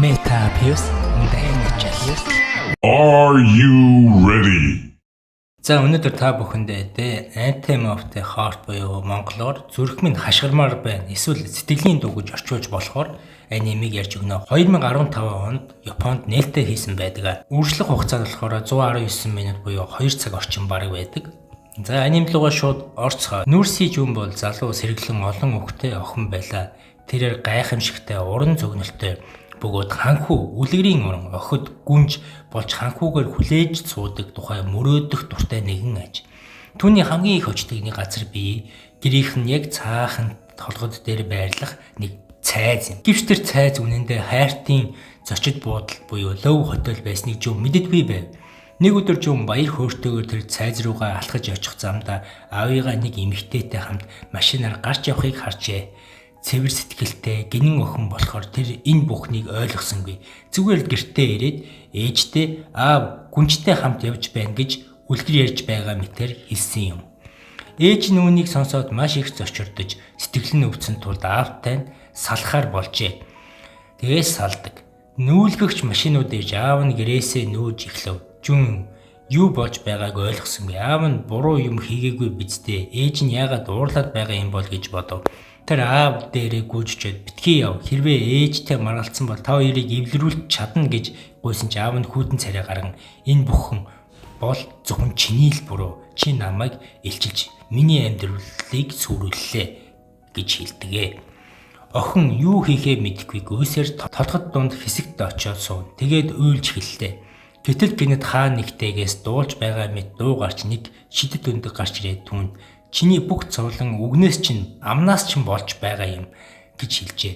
Metapius Danichus. Are you ready? За өнөөдөр та бүхэндээ Anthem of the Heart буюу монголоор зүрх минь хашгирмаар байна. Эсвэл сэтгэлийн дуу гэж орчуулж болохоор анимыг ярьж өгнө. 2015 онд Японд нээлттэй хийсэн байдаг. Үргэлжлэх хугацаа нь болохоор 119 минут буюу 2 цаг орчим бараг байдаг. За аним руугаа шууд орцгоо. Нүрси Жун бол залуу сэргэлэн олон хүүхэдтэй охин байлаа. Тэрээр гайхамшигтай уран зөгнөлтөй бөгөөд ханхүү үлгэрийн уран охид гүнж болж ханхүүгээр хүлээж цуудаг тухай мөрөөдөх дуртай нэгэн аж. Түүний хамгийн их очдогны газар бие гэрийнх нь яг цаахан толгод дээр байрлах нэг цайз юм. Гэвч тэр цайз үнэндээ хайртын зочид буудал буюу лов хотел байсныг Жун мэддэггүй байв. Нэг өдөр Жун баяр хөөртэйгээр тэр цайз руугаа алхаж очих замдаа аавыгаа нэг эмэгтэйтэй хамт машинаар гарч явахыг харжээ. Цэвэр сэтгэлтэй гинэн охин болохоор тэр энэ бүхнийг ойлгосонгүй. Зүгээр л гэртээ ирээд ээжтэй аав гүнжтэй хамт явж байна гэж үлгэр ярьж байгаа мэтэр хэлсэн юм. Ээж нь үүнийг сонсоод маш их зочирдож сэтгэл нь өвдсөн тулд аавтай нь салахаар болжээ. Тэгээс салдаг. Нүүлгэгч машинууд ирж аав нь гэрээсээ нүүж эхлэв. Жун юу болж байгааг ойлгосонгүй. Аав нь буруу юм хийгээгүй биз дээ. Ээж нь яагаад уурлаад байгаа юм бол гэж бодов. Тэр аав дээрээ гүйжчихэд битгий яв. Хэрвээ ээжтэй маргалцсан бол та хоёрыг эвлэрүүлж чадна гэж гуйсан чи аав нь хүйтэн царай гарган энэ бүхэн бол зөвхөн чиний л буруу. Чи намайг илчилж миний амьдралыг сүрүүллээ гэж хэлдэгэ. Охин юу хийхээ мэдэхгүй гүйсээр толгод дунд хэсэгт очиод суун. Тэгээд уйлж эхэллээ. Гэтэл гинэд хаа нэгтэйгээс дуулж байгаа мэт дуу гарч нэг шидэт өндөг гарч ирээд түүнд чиний бүх зовлон үгнээс чинь амнаас чинь болж байгаа юм гэж хэлжээ.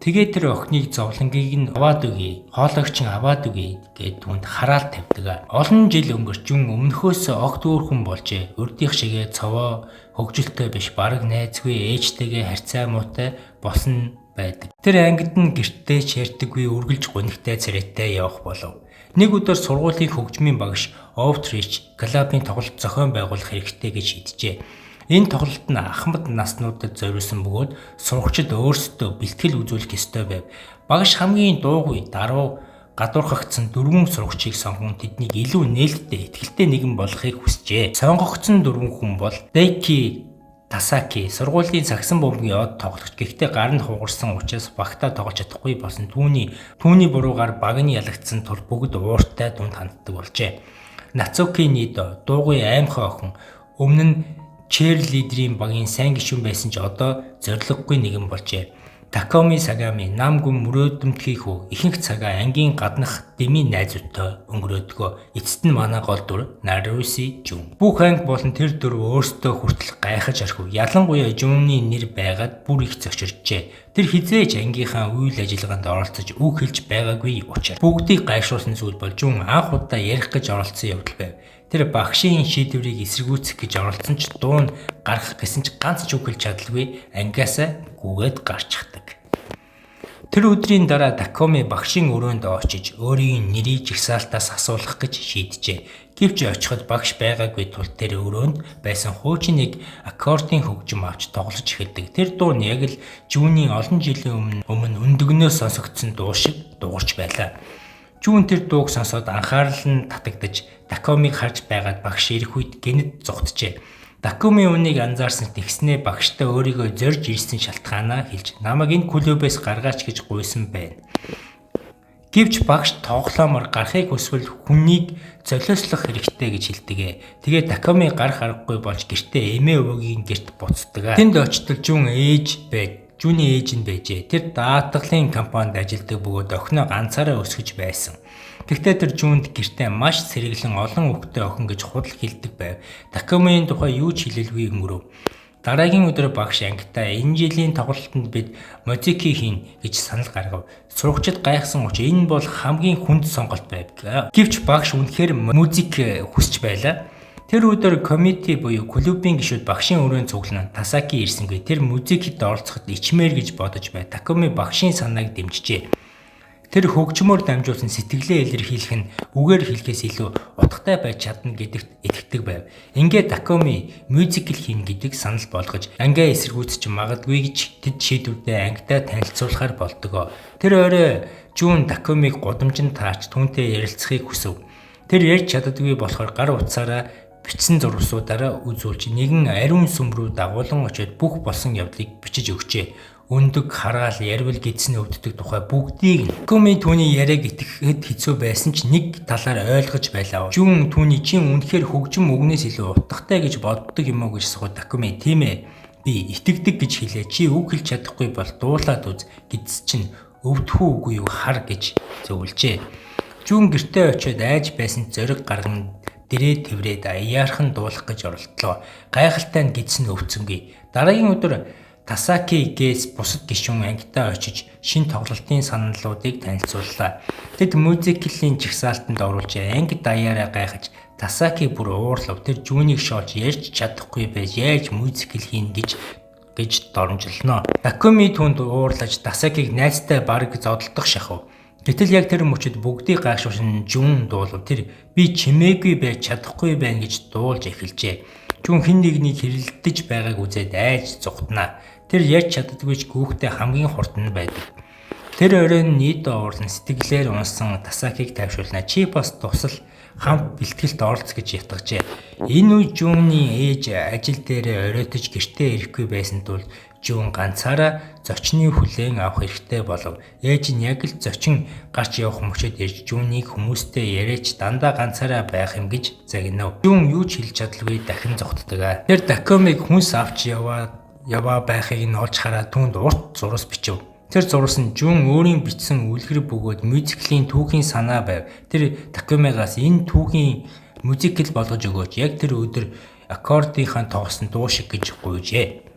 Тэгээд тэр охиныг зовлонгийг нь аваад өгье, хоолойгч нь аваад өгье гэд түүнд хараал тавьдаг. Олон жил өнгөрч Жун өмнөхөөс огт өөрхөн болжээ. Урдийнх шигээ цовоо хөгжилтэй биш, бараг найзгүй ээжтэйгээ харьцаа муутай болсон байдаг. Тэр ангид нь гэртээ чирдэггүй үргэлж гунигтай царайтай явах болов. Нэг өдөр сургуулийн хөгжмийн багш Овтрич клубын тоглолт зохион байгуулах хэрэгтэй гэж шийджээ. Энэ тоглолт нь ахмад наснуудад зориулсан бөгөөд сурагчид өөрсдөө бэлтгэл үзүүлэх ёстой байв. Багш хамгийн дуугүй даруй гадуурхагдсан 4 сурагчийг сонгон тэднийг илүү нээлттэй ихтэй нэгэн болгохыг хүсжээ. Сонгогдсон 4 хүн бол Дэйки Тасаки сургуулийн сагсан бөмбөгийн од тоглогч. Гэхдээ гар нь хугарсан учраас багтаа тоглож чадахгүй болсон. Түүний буруугаар баг нь ялагдсан тул бүгд ууртай дунд ханддаг болжээ. Нацуки Нидо дуугүй аймхай охин өмнө нь черлидерийн багийн сайн гишүүн байсан ч одоо зориггүй нэгэн болжээ. Такоми Сагами нам гүн мөрөөдмтгий хүү ихэнх цагаа ангийн гаднах дэмий найзуудтай өнгөрөөдгөө. Эцэст нь манай гол дүр Наруси Жун. Бүх анги болон тэр дөрөв өөрсдөө хүртэл гайхаж орхив. Ялангуяа Жунны нэр байгаад бүр их зочирчээ. Тэр хизээж ангийнхаа үйл ажиллагаанд оролцож үг хэлж байгаагүй учраас бүгдийг гайшруулсан зүйл бол Жун анх удаа ярих гэж оролцсон явдал байв. Тэр багшийн шийдвэрийг эсэргүүцэх гэж оролцсон ч дуун гарах гэсэн ч ганц ч үг хэлж чадалгүй ангиасаа гүгээд гарч хатдаг. Тэр өдрийн дараа Такоми багшийн өрөөнд очиж өөрийн нэрийг жигсаалтаас асуулах гэж шийджээ. Гэвч очиход багш байгаагүй тул тэр өрөөнд байсан хуучин нэг аккордын хөгжим авч тоглож эхэлдэг. Тэр дуу нь яг л Жуны олон жилийн өмнө өндөгнөөс сонсогдсон дуу шиг дуурч байлаа. Жун тэр дууг сонсоод анхаарал нь татагдаж Такомиг харж байгаад багш ирэх үед гэнэт зугтжээ. Такоми үнийг анзаарсан тэгснээ багштай өөрийгөө зорж ирсэн шалтгаанаа хэлж намайг энэ клубээс гаргаач гэж гуйсан байна. Гэвч багш тоглоомор гарахыг хүсвэл хүнийг золиослох хэрэгтэй гэж хэлдэг. Тэгээд Такоми гарах аргагүй болж гэртээ эмээ өвөгийн гэрт буцдаг. Тэнд очтол Жун ээж байд. Жуны ээж нь байжээ. Тэр даатгалын компанид ажилладаг бөгөөд охиноо ганцаараа өсгөж байсан. Гэхдээ тэр Жунд гэртээ маш сэргэлэн олон хүүхэдтэй охин гэж худал хэлдэг байв. Такомигийн тухай юу ч хэлэлгүй өнгөрөв. Дараагийн өдөр багш ангитаа энэ жилийн тоглолтод бид музики хийн гэж санал гаргав. Сурагчид гайхсан учраас энэ бол хамгийн хүнд сонголт байв. Гэвч багш үнэхээр музик хүсч байлаа. Тэр өдөр комити буюу клубын гишүүд багшийн өрөөнд цуглан Тасаки ирсэнгүй. Тэр музикт оролцоход ичмээр гэж бодож бай. Такоми багшийн санааг дэмжижээ. Тэр хөгжмөөр дамжуулсан сэтгэлээ илэрхийлэх нь үгээр хэлэхээс илүү утгатай байж чадна гэдэгт итгэдэг байв. Ингээд Такоми мюзикл хийн гэдэг санал болгож ангиа эсэргүүцэж магадгүй гэж тэд шийдвэрдээ ангидаа танилцуулахаар болдог. Тэр орой Жун Такомиг гудамжинд таарч түүнтэй ярилцахыг хүсв. Тэр ярьж чаддаггүй болохоор гар утсаараа бичсэн зурвасуудаараа үзүүлж нэгэн ариун сүм рүү дагуулan очиод бүх болсон явдлыг бичиж өгчээ. Өндөг, хараал, ярвал гэдсний өвддөг тухай бүгдийг Такоми түүний яриаг итгэхэд хэцүү байсан ч нэг талаар ойлгож байлаа. Жун түүний чин үнэхээр хөгжим өгнөөс илүү утгатай гэж боддог юм уу гэж асуув Такоми. Тийм ээ. Би итгэдэг гэж хэлээ. Чи үг хэлж чадахгүй бол дуулаад үз. Гэдс чинь өвдөхүү үгүй юу хар гэж зөвлөжээ. Жун гэртээ очиод айж байсан зориг гарган дэрээ тэврээд яархан дуулах гэж оролдлоо. Гайхалтай нь гэдс нь өвцөнгүй. Дараагийн өдөр Тасаки гээс бусад гишүүн ангидаа очиж шин тоглолтын саналуудыг танилцууллаа. Тэд мюзиклийн жигсаалтанд оруулж анги даяараа гайхаж Тасаки бүр уурлав. Тэр Жунийг шоолж ярьж чадахгүй байж яаж мюзикл хийн гэж доромжилноо. Такоми түнд уурлаж Тасакиг найзтай бараг зодолдох шахав. Гэтэл яг тэр мөчөд бүгдийг гайхшуулсан Жун дуулав. Тэр би чимээгүй байж чадахгүй байна гэж дуулж эхэлжээ. Жун хэн нэгнийг хэрэлдэж байгааг үзээд айж зүгтнаа. Тэр ярьж чаддаггүй ч гүүхтэй хамгийн хурдан байдаг. Тэр оройн нийтдээ уурлан сэтгэлээр унсан Тасакиг тайвшруулна. Чи бас тусал хамт бэлтгэлд оролц гэж ятгажээ. Энэ үе Жуны ээж ажил дээр оройтож гэртээ ирэхгүй байсан тул Жун ганцаараа зочны хүлээн авах хэрэгтэй болов. Ээж нь яг л зочин гарч явах мөчөд ирж Жуныг хүмүүстэй яриач дандаа ганцаараа байх юм гэж загнав. Жун юу ч хэлж чадалгүй дахин зогтдог. Тэр Такомиг хүнс авч яваа байхыг нь олж хараад түүнд урт зурвас бичив. Тэр зурвас нь Жун өөрийн бичсэн үлгэр бөгөөд мюзиклийн түүхийн санаа байв. Тэр Такомигаас энэ түүхийн мюзикл болгож өгөөч. Яг тэр өдөр аккордынхаа тоглосон дуу шиг гэж гуйжээ.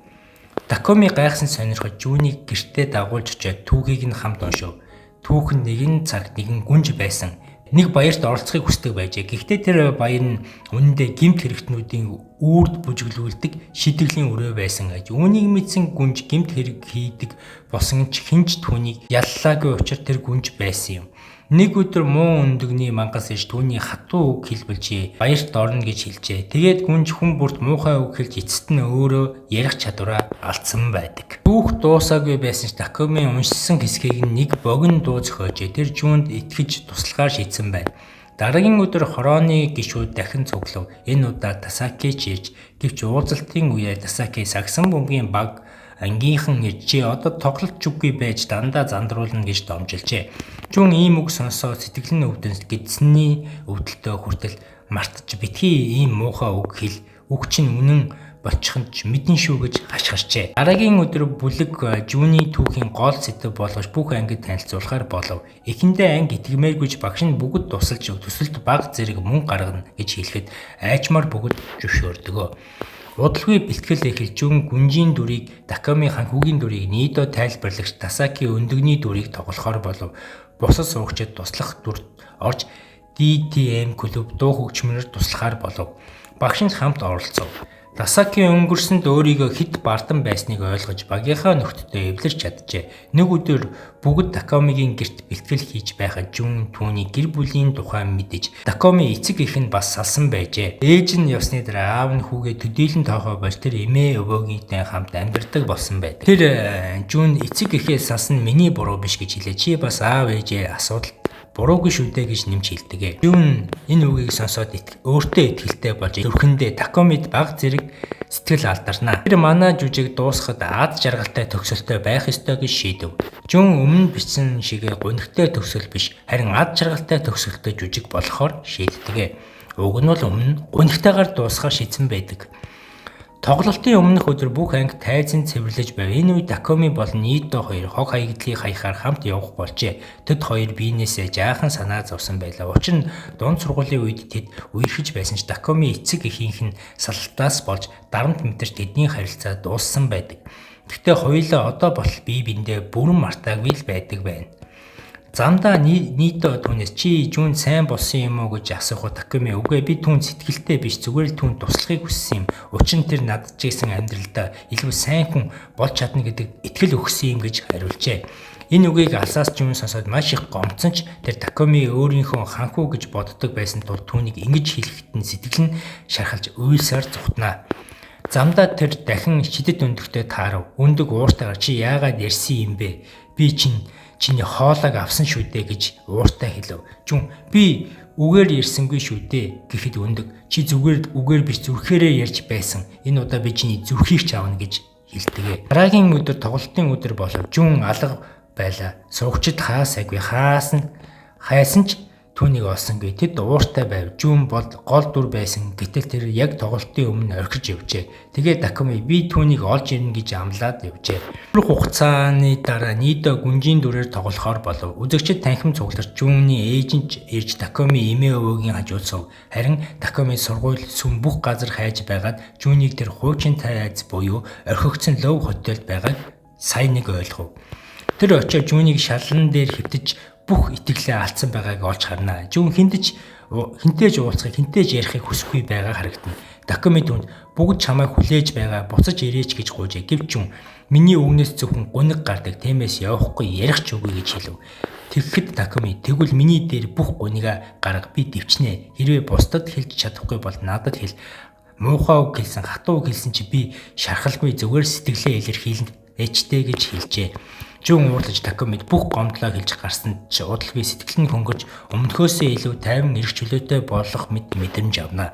Такоми гайхсан сонирхож Жунийг гэртээ дагуулж очиад түүхийг нь хамт уншив. Түүх нь нэгэн цагт нэгэн гүнж байсан. Нэг баярт оролцохыг хүсдэг байжээ. Гэхдээ тэр баяр нь үнэндээ гэмт хэрэгтнүүдийн үрд бүжиглүүлдэг шидэвлийн өрөө байсан гэж. Үүнийг мэдсэн гүнж гэмт хэрэг хийдэг болсон ч хинч түүнийг яллаагүй учраас тэр гүнж байсан юм. Нэг өдөр муу өндөгний мангас иж түүний хатуу үг хэлбэлжээ. Баярт орно гэж хэлжээ. Тэгээд гүнж хүн бүрт муухай үг хэлж эцэст нь өөрөө ярих чадвараа алдсан байдаг. Түүх дуусаагүй байсан ч Такоми уншсан хэсгийг нэг богино дуу зохиожээ. Тэр Жунд итгэж туслахаар шийдсэн байна. Дараагийн өдөр хорооны гишүүд дахин цуглав. Энэ удаа Тасаки ч ирж гэвч уулзалтын үеэр Тасаки сагсан бөмбөгийн баг ангийнхан иржээ. Одоо тоглолт чүггүй байж дандаа зандруулна гэж домжилжээ. Жун ийм үг сонсоод сэтгэл нь өвдөн гэдсний өвдөлтөө хүртэл мартаж битгий ийм муухай үг хэл. Үг чинь үнэн болчихно ч мэдэн шүү гэж хашгирчээ. Дараагийн өдөр бүлэг Жуны түүхийн гол сэдэв болгож бүх ангид танилцуулахаар болов. Эхэндээ анги итгэмээргүйж багш нь бүгд тусалж төсөлд баг зэрэг мөнгө гаргана гэж хэлэхэд айчмаар бүгд зөвшөөрдөг. Удалгүй бэлтгэл эхэлж Жун гүнжийн дүрийг Такоми ханхүүгийн дүрийг нийтдээ тайлбарлагч Тасаки өндөгний дүрийг тоглохоор болов. Бусад суугчид туслах дүрд орж DTM клуб дуу хөгжмөнөр туслахаар болов. Багш нь хамт оролцов. Тасаки өнгөрсөнд өөрийгөө хэд бардам байсныг ойлгож багийнхаа нөхдөдөө эвлэрч чаджээ. Нэг өдөр бүгд Такомигийн гэрт бэлтгэл хийж байхад Жун түүний гэр бүлийн тухай мэдэж Такоми эцэг эх нь бас салсан байжээ. Ээж нь явсны дараа аав нь хүүгээ төдийлөн тоохоо болж тэр эмээ өвөөгийнтэй хамт амьдардаг болсон байдаг. Тэр Жун эцэг эхээ салсан нь миний буруу биш гэж хэлээ. Чи бас аав ээжээ асуудал буруугүй шүү дээ гэж нэмж хэлдэг. Жун энэ үгийг сонсоод өөртөө итгэлтэй болж зүрхэндээ Такомид баг зэрэг сэтгэл алдарнаа. Тэр манай жүжиг дуусахад ад жаргалтай төгсөлтөй байх ёстой гэж шийдэв. Жун өмнө бичсэн шиг гонхтой төгсөл биш харин ад жаргалтай төгсөлтөй жүжиг болохоор шийддэг. Уг нь бол өмнө гонхтойгоор дуусгахаар шийдсэн байдаг. Тоглолтын өмнөх өдөр бүх анги тайзан цэвэрлэж байв. Энэ үед Такоми болон Ито хоёр хог хаягдлыг хаяхаар хамт явах болжээ. Тэд хоёр биенээсээ жаахан санаа зовсон байлаа. Учир нь дунд сургуулийн үед тэд үерхэж байсан ч Такоми эцэг эхийнх нь салтаас болж дарамт мэдэрч тэдний харилцаа дууссан байдаг. Гэхдээ хоёулаа одоо болтол бие биендээ бүрэн мартаагүй л байдаг байна. Замдаа Ито түүнээс чи Жун сайн болсон юм уу гэж асуухад Такоми үгүй би түүн сэтгэлтэй биш зүгээр л түүн туслахыг хүссэн юм. Учир нь тэр надад ч гэсэн амьдралдаа илүү сайн хүн болж чадна гэдэг итгэл өгсөн юм гэж хариулжээ. Энэ үгийг алсаас Жун сонсоод маш их гомцсон ч тэр Такоми өөрийнхөө ханхуу гэж боддог байсан тул түүнийг ингэж хэлэхэд нь сэтгэл нь шархалж уйлсаар зүхтнаа. Замдаа тэр дахин шидэд өндөгтэй таарав. Өндөг ууртайгаар чи яагаад ярьсан юм бэ? Би чиний хоолойг авсан шүү дээ гэж ууртай хэлв. Жун би үгээр ярьсангүй шүү дээ гэхэд өндөг чи зүгээр үгээр биш зүрхээрээ ярьж байсан. Энэ удаа би чиний зүрхийг ч авна гэж хэлдэгэ. Дараагийн өдөр тоглолтын өдөр болов. Жун алга байлаа. Суугчид хаасайгүй хайсан ч түүнийг олсонгүй. Тэд ууртай байв. Жун бол гол дүр байсан. Гэтэл тэр яг тоглолтын өмнө орхиж явжээ. Тэгээд Такоми би түүнийг олж ирнэ гэж амлаад явжээ. Өнгөрөх хугацааны дараа Нидо гүнжийн дүрээр тоглохоор болов. Үзэгчид танхим цугларч Жунны ээж нь ирж Такоми эмээ өвөөгийн хажууд суув. Харин Такоми сургууль сүм бүх газар хайж байгаад Жуныг тэр хуучин тайз буюу орхигдсон лов хотелд байгааг сайн нэг ойлгов. Тэр очиод Жуныг шалан дээр хөвтөж бүх итгэлээ алдсан байгааг олж харна. Жун хинтэж уулзахыг хинтэж ярихыг хүсэхгүй байгаа харагдана. Такоми түнд бүгд чамайг хүлээж байгаа буцаж ирээч гэж гуйжээ. Гэвч Жун миний өгнөөс зөвхөн гуниг гардаг тиймээс явахгүй ярих ч үгүй гэж хэлв. Тэгэхэд Такоми тэгвэл миний дээр бүх гунига гарга би дэвчнэ. Хэрвээ бусдад хэлж чадахгүй бол надад хэл. Муухай үг хэлсэн, хатуу үг хэлсэн чи би шархалгүй зүгээр сэтгэлээ илэрхийлэн ээжтэй гэж хэлжээ. Жун уурлаж Такомид бүх гомдлоо хэлж гарсан ч удалгүй сэтгэл нь хөнгөж өмнөхөөсөө илүү тайван эрх чөлөөтэй болох мэдрэмж авна.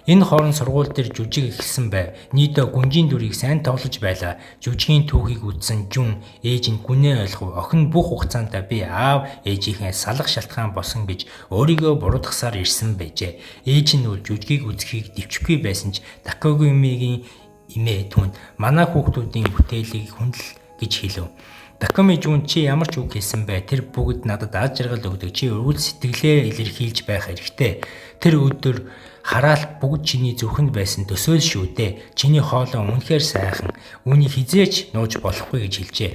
Энэ хооронд сургууль дээр жүжиг эхэлсэн байв. Нидо гүнжийн дүрийг сайн тоглож байлаа. Жүжигийн түүхийг үзсэн Жун ээж нь гүнээ ойлгов. Охин бүх хугацаанд би аав ээжийнхээ салах шалтгаан босон гэж өөрийгөө буруутгасаар ирсэн байжээ. Ээж нь үл жүжигийг үзэхийг дэвчихгүй байсан ч Такогимигийн эмээ түнд манай хүүхдүүдийн бүтээлийг хүндэл гэж хэлв. Такоми Жун чи ямар ч үг хэлсэн бай. Тэр бүгд надад аз жаргал өгдөг. Чи өвөл сэтгэлээ илэрхийлж байх хэрэгтэй. Тэр өдөр хараалт бүгд чиний зүрхэнд байсан төсөөл шүү дээ. Чиний хоолой үнэхээр сайхан. Үүнийг хизээч нууж болохгүй гэж хэлжээ.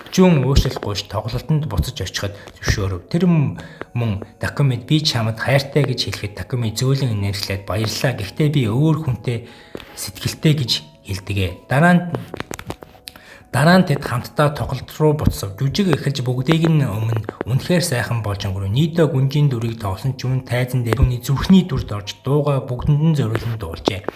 Жун уушлахгүйч тоглолтод буцаж очиход зөвшөөрөв. Тэр мөн Такомид би чамд хайртай гэж хэлэхэд Такоми зөөлөн нэршлээд баярлаа. Гэхдээ би өөр хүнтэй сэтгэлтэй гэж хэлдэгэ. Дараа нь тэд хамтдаа тоглолт руу буцав. Жүжиг эхэлж бүгдийг нь өмнө үнэхээр сайхан болж өнгөрөв. Нидо гүнжийн дүрийг тоглосон Жун тайзан дээр түүний зүрхний дүрд орж дууга бүгдэнд нь зориулан дуулжээ.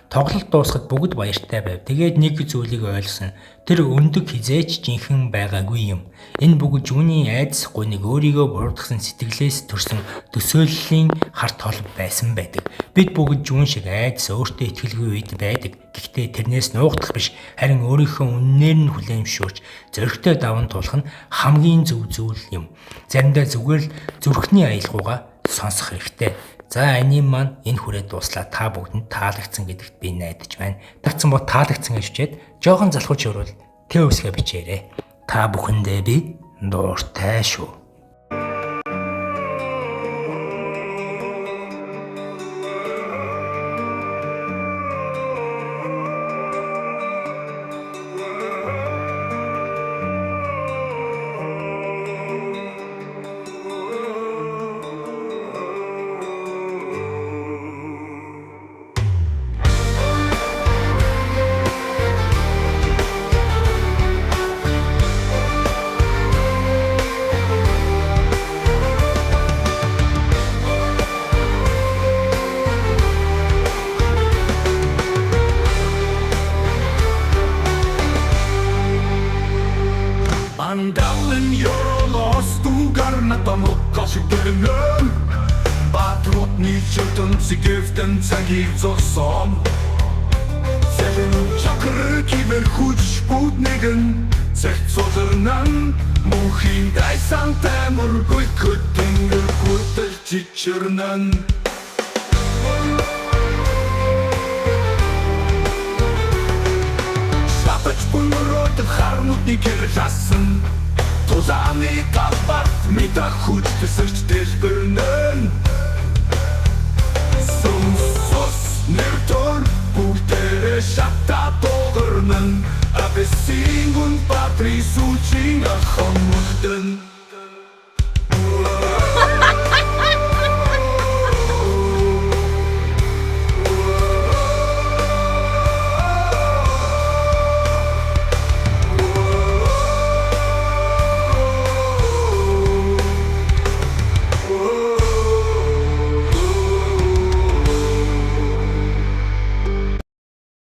Тоглолт дуусахад бүгд баяртай байв. Тэгээд нэг зүйлийг ойлгосон. Тэр өндөг хизээч жинхэнэ байгаагүй юм. Энэ бүгд Жуны айдас гуниг өөрийгөө буруутгасан сэтгэлээс төрсөн төсөөллийн харт хол байсан байдаг. Бид бүгд Жун шиг айдас өөртөө итгэлгүй үед байдаг. Гэхдээ тэрнээс нуугдах биш, харин өөрийнхөө үннээр нь хүлээмжшүүлж зөрөгтэй даван туулах нь хамгийн зөв зүйл юм. Заримдаа зүгээр л зүрхний аялгаугаа сонсох хэрэгтэй. За аним маань энэ хүрээд дуслаа. Та бүгдэнд таалагдсан гэдэгт би найдаж байна. Тагцсан бод таалагдсан гэж хүчээд жоохон залхууч өрөөл тэ үсгээ бичээрэй. Та бүхэндээ би дуртай шүү. Andalen gör oss stogarna de uppkas i dönen Batrot nykötten sig giften sagivs och som Seven chakra kiber skjutsputnigen Sett så dörnan Mochin dai santemur guikutingur kutel chichurnan Харнуудны гэржасан Тузааны талбарт мэдах хүч төсөрч дэлбэрнэн Сус нэртор бүгдээрээ шатаа дуугарнан Абиссингун патри сүүчийн ахан мөлдөн